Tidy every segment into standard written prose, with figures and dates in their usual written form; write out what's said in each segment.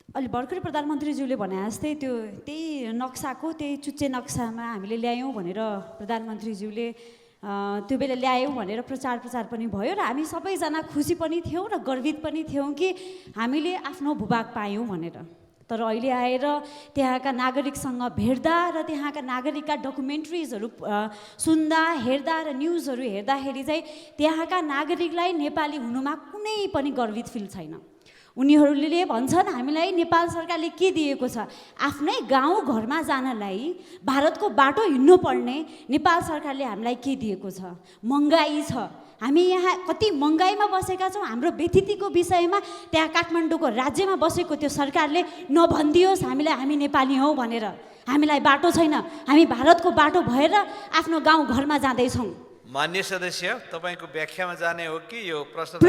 अलि भर्खरै प्रधानमन्त्रीज्यूले भने जस्तै त्यही नक्साको त्यही चुच्चे नक्सामा हामीले ल्यायौँ भनेर प्रधानमन्त्रीज्यूले त्यो बेला ल्यायौँ भनेर प्रचार पनि भयो र हामी सबैजना खुसी पनि थियौँ र गर्वित पनि थियौँ कि हामीले आफ्नो भूभाग पायौँ भनेर। तर अहिले आएर त्यहाँका नागरिकसँग भेट्दा र त्यहाँका नागरिकका डकुमेन्ट्रिजहरू सुन्दा हेर्दा र न्युजहरू हेर्दाखेरि चाहिँ त्यहाँका नागरिकलाई नेपाली हुनुमा कुनै पनि गर्वित फिल छैन। उनीहरूले भन्छन् हामीलाई नेपाल सरकारले के दिएको छ, आफ्नै गाउँ घरमा जानलाई भारतको बाटो हिँड्नु पर्ने नेपाल सरकारले हामीलाई के दिएको छ? महँगाई छ, हामी यहाँ कति महँगाईमा बसेका छौँ। हाम्रो व्यथितिको विषयमा त्यहाँ काठमाडौँको राज्यमा बसेको त्यो सरकारले नभनिदियोस् हामीलाई हामी नेपाली हौँ भनेर। हामीलाई बाटो छैन, हामी भारतको बाटो भएर आफ्नो गाउँ घरमा जाँदैछौँ। मान्य सदस्य, तपाईँको व्याख्यामा जाने हो कि यो प्रश्न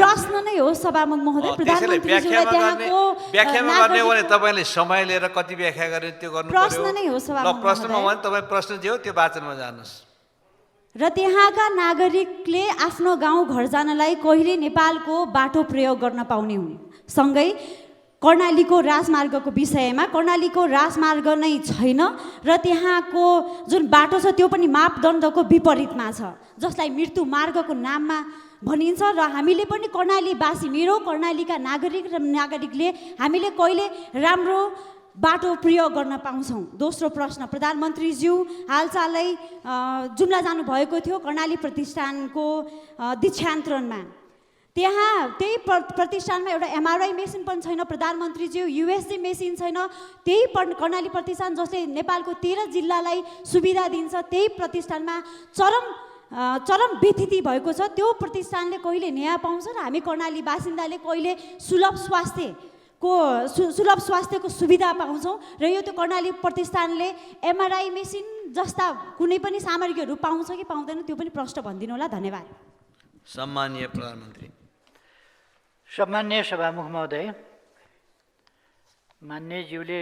नै हो सभामुख महोदय? व्याख्यामा गर्ने हो भने तपाईँले समय लिएर कति व्याख्या गर्ने त्यो गर्नु पर्यो। प्रश्न नै हो सभामुख महोदय। प्रश्नमा भने तपाईँ प्रश्न जे हो त्यो वाचनमा जानुहोस्। र त्यहाँका नागरिकले आफ्नो गाउँ घर जानलाई कहिले नेपालको बाटो प्रयोग गर्न पाउने हुन्। सँगै कर्णालीको राजमार्गको विषयमा कर्णालीको राजमार्ग नै छैन र त्यहाँको जुन बाटो छ त्यो पनि मापदण्डको विपरीतमा छ, जसलाई मृत्यु मार्गको नाममा भनिन्छ। र हामीले पनि कर्णालीवासी, मेरो कर्णालीका नागरिक र नागरिकले हामीले कहिले राम्रो बाटो प्रयोग गर्न पाउँछौँ? दोस्रो प्रश्न, प्रधानमन्त्रीज्यू हालचालै जुम्ला जानुभएको थियो कर्णाली प्रतिष्ठानको दीक्षान्तरणमा। त्यहाँ त्यही प्रतिष्ठानमा एउटा एमआरआई मेसिन पनि छैन प्रधानमन्त्रीज्यू, युएसजी मेसिन छैन। त्यही कर्णाली प्रतिष्ठान जसले नेपालको 13 जिल्लालाई सुविधा दिन्छ, त्यही प्रतिष्ठानमा चरम व्यथिति भएको छ। त्यो प्रतिष्ठानले कहिले न्याय पाउँछ र हामी कर्णाली बासिन्दाले कहिले सुलभ स्वास्थ्यको सुविधा पाउँछौँ? र यो त्यो कर्णाली प्रतिष्ठानले एमआरआई मेसिन जस्ता कुनै पनि सामग्रीहरू पाउँछ कि पाउँदैन त्यो पनि प्रश्न भनिदिनु होला। धन्यवाद। सम्माननीय प्रधानमन्त्री। सम्माननीय सभामुख महोदय, मान्यज्यूले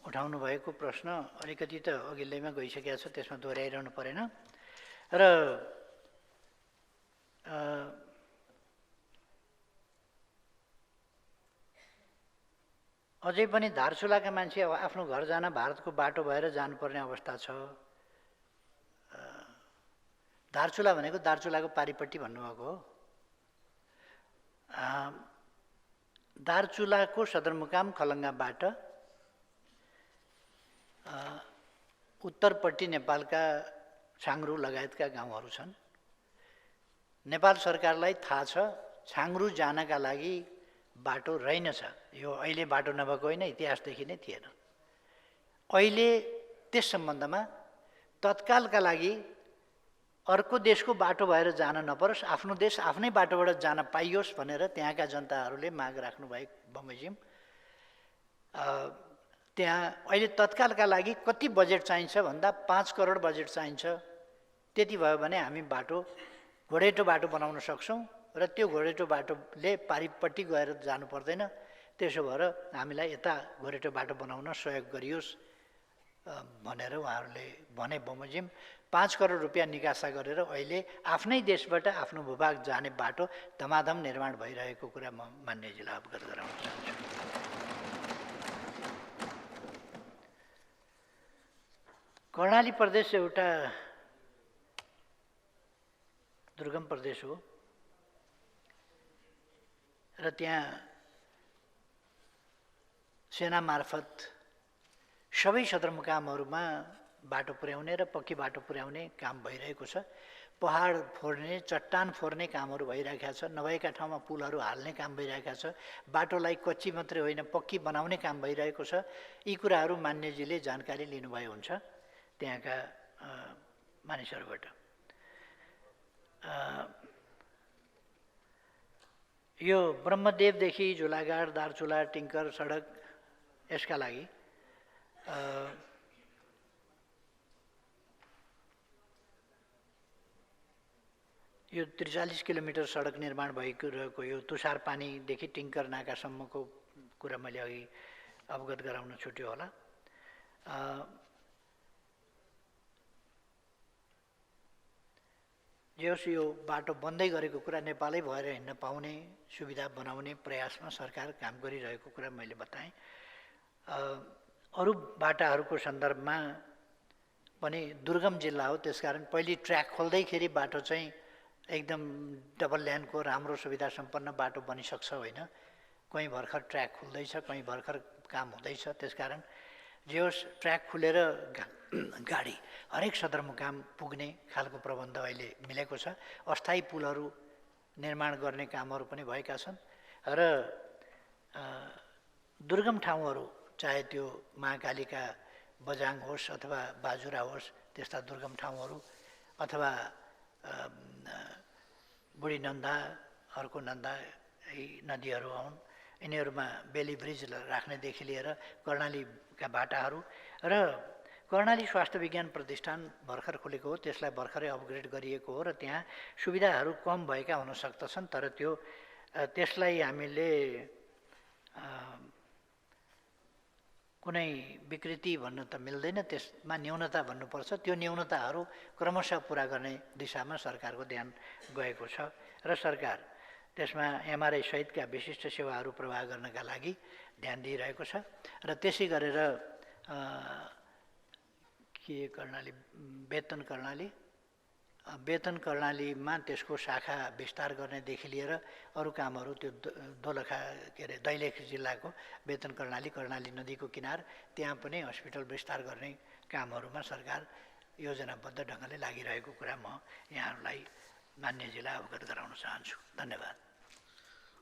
उठाउनु भएको प्रश्न अलिकति त अघिल्लैमा गइसकेको छ, त्यसमा दोहोऱ्याइरहनु परेन। र अझै पनि धारचुलाका मान्छे आफ्नो घर जान भारतको बाटो भएर जानुपर्ने अवस्था छ। धारचुला भनेको दार्चुलाको पारिपट्टि भन्नुभएको हो। दार्चुलाको सदरमुकाम खलङ्गाबाट उत्तरपट्टि नेपालका छाङ्रू लगायतका गाउँहरू छन्। नेपाल सरकारलाई थाहा छ छाङ्रू जानका लागि बाटो रहेनछ। यो अहिले बाटो नभएको होइन, इतिहासदेखि नै थिएन। अहिले त्यस सम्बन्धमा तत्कालका लागि अर्को देशको बाटो भएर जान नपरोस्, आफ्नो देश आफ्नै बाटोबाट जान पाइयोस् भनेर त्यहाँका जनताहरूले माग राख्नु भएको बमोजिम त्यहाँ अहिले तत्कालका लागि कति बजेट चाहिन्छ भन्दा 5 करोड बजेट चाहिन्छ। त्यति भयो भने हामी बाटो घोडेटो बाटो बनाउन सक्छौँ र त्यो घोडेटो बाटोले पारिपट्टि गएर जानु पर्दैन। त्यसो भएर हामीलाई यता घोडेटो बाटो बनाउन सहयोग गरियोस् भनेर उहाँहरूले भने बमोजिम 5 करोड रुपियाँ निकासा गरेर अहिले आफ्नै देशबाट आफ्नो भूभाग जाने बाटो धमाधम निर्माण भइरहेको कुरा म मान्यजीलाई अवगत गराउन चाहन्छु। कर्णाली प्रदेश एउटा दुर्गम प्रदेश हो र त्यहाँ सेना मार्फत सबै सदरमुकामहरूमा बाटो पुर्याउने र पक्की बाटो पुर्याउने काम भइरहेको छ। पहाड फोर्ने, चट्टान फोर्ने कामहरू भइरहेका छ। नभएका ठाउँमा पुलहरू हाल्ने काम भइरहेका छ। बाटोलाई कच्ची मात्रै होइन पक्की बनाउने काम भइरहेको छ। यी कुराहरू मान्यजीले जानकारी लिनुभयो हुन्छ त्यहाँका मानिसहरूबाट। यो ब्रह्मदेवदेखि झुलागाड, दार्चुला, टिङ्कर सडक यसका लागि यो 43 किलोमिटर सडक निर्माण भइरहेको यो तुषार पानीदेखि टिङ्कर नाकासम्मको कुरा मैले अघि अवगत गराउन छुट्यो होला। जे होस् यो बाटो बन्दै गरेको कुरा नेपालै भएर हिँड्न पाउने सुविधा बनाउने प्रयासमा सरकार काम गरिरहेको कुरा मैले बताएँ। अरू बाटाहरूको सन्दर्भमा पनि दुर्गम जिल्ला हो, त्यसकारण पहिले ट्र्याक खोल्दैखेरि बाटो चाहिँ एकदम डबल ल्यानको राम्रो सुविधा सम्पन्न बाटो बनिसक्छ होइन। कहीँ भर्खर ट्र्याक खुल्दैछ, कहीँ भर्खर काम हुँदैछ। त्यसकारण जे होस् ट्र्याक खुलेर गाडी हरेक सदरमुकाम पुग्ने खालको प्रबन्ध अहिले मिलेको छ। अस्थायी पुलहरू निर्माण गर्ने कामहरू पनि भएका छन् र दुर्गम ठाउँहरू चाहे त्यो महाकालीका बजाङ होस् अथवा बाजुरा होस्, त्यस्ता दुर्गम ठाउँहरू अथवा बुढी नन्दा, अर्को नन्दा, यी नदीहरू हुन्, यिनीहरूमा बेली ब्रिज राख्नेदेखि लिएर कर्णालीका बाटाहरू र कर्णाली स्वास्थ्य विज्ञान प्रतिष्ठान भर्खर खुलेको हो, त्यसलाई भर्खरै अपग्रेड गरिएको हो र त्यहाँ सुविधाहरू कम भएका हुन सक्दछन्, तर त्यसलाई हामीले कुनै विकृति भन्न त मिल्दैन, त्यसमा न्यूनता भन्नुपर्छ। त्यो न्यूनताहरू क्रमशः पुरा गर्ने दिशामा सरकारको ध्यान गएको छ र सरकार त्यसमा एमआरआई सहितका विशिष्ट सेवाहरू प्रवाह गर्नका लागि ध्यान दिइरहेको छ र त्यसै गरेर वेतन कर्णालीमा त्यसको शाखा विस्तार गर्नेदेखि लिएर अरू कामहरू त्यो दोलखा दैलेख जिल्लाको वेतन कर्णाली नदीको किनार त्यहाँ पनि हस्पिटल विस्तार गर्ने कामहरूमा सरकार योजनाबद्ध ढङ्गले लागिरहेको कुरा म यहाँहरूलाई मान्य जिल्ला अवगत गराउन चाहन्छु। धन्यवाद।